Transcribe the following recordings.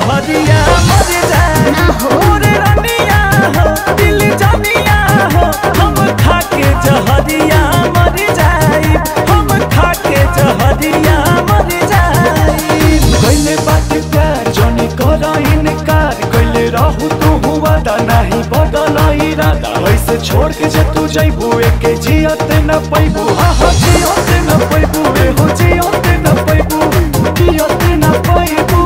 जहरिया मर जाए मोरे रनिया हो दिल जानिया हो हम खा के जहरिया मर जाए हम खा के जहरिया मर जाए। कइले बात प्यार जनी कर इनकार कइले रहू तू हुआ दा नहीं बदल इरादा वैसे छोड़ के जे तू जइबू एके जियत न पैबू हा हा जियत न पैबू हो जियत न पैबू जियत न पैबू।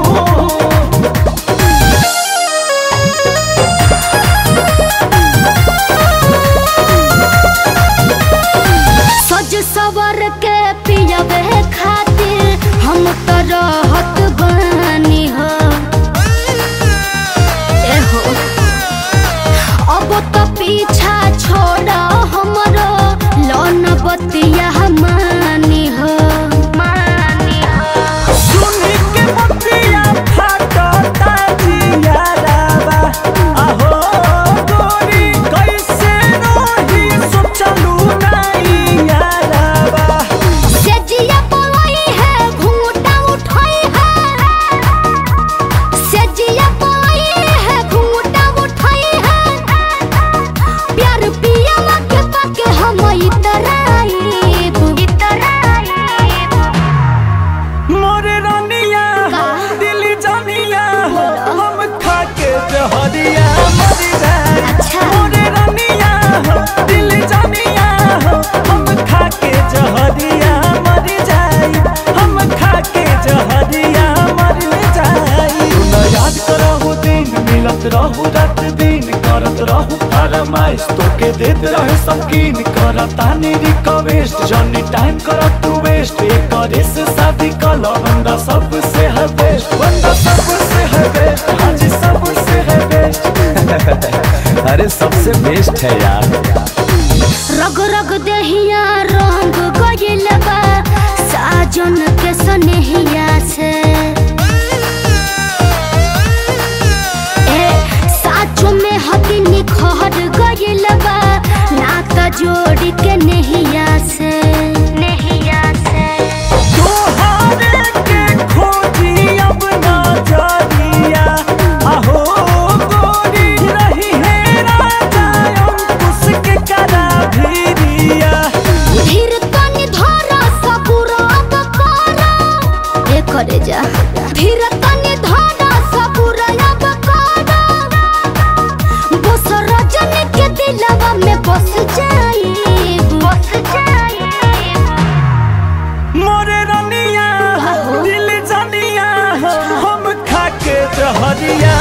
सज सवर के पियबे खातिर हम तो रहत बानी हो एहो अब तो पीछा छोड़ हमरो लोन बतिया मानी हो सुनी के बतिया फाटता जियारावा आहो गोरी कैसे रही सोचलू नहीं यारावा से जिया बोई है घूंटा उठाई है से जिया बोई है घूंटा उठाई है प्यार पिया के पाके हम इतराई मोरे रनिया दिल जानिया हम खा के जहरिया मर जाए मोरे रनिया दिल जानिया हम खा के जहरिया मर जाए हम खा के जहरिया मर जाए। तू याद करहु दिन मिलत रहू रात दिन करत रहू फरमाइश तोके देत रहे शौकीन करतानी रिक्वेस्ट जनी टाइम करत तू वेस्ट करे से शादी कल बंदा सबसे है बेस्ट बंदा सबसे है बेस्ट हाँ जी सबसे है बेस्ट अरे सबसे बेस्ट है यार। रग रग दहिया रंग गइल बा साजन के सनेहिया से ए साचो में हकी निखर गइल बा नात जोड़ के नहिया से तोहरे के खोजी अब ना जानिया आहो गोरी रही है राजा अंकुश के करा भीरिया धीर तनी धरा सबूर अब करा ए करे जा धीर तनी धरा सबूर अब करा बस रजन के दिलवा में बस जाई मोरे रनिया दिल जानिया हम खा के जहरिया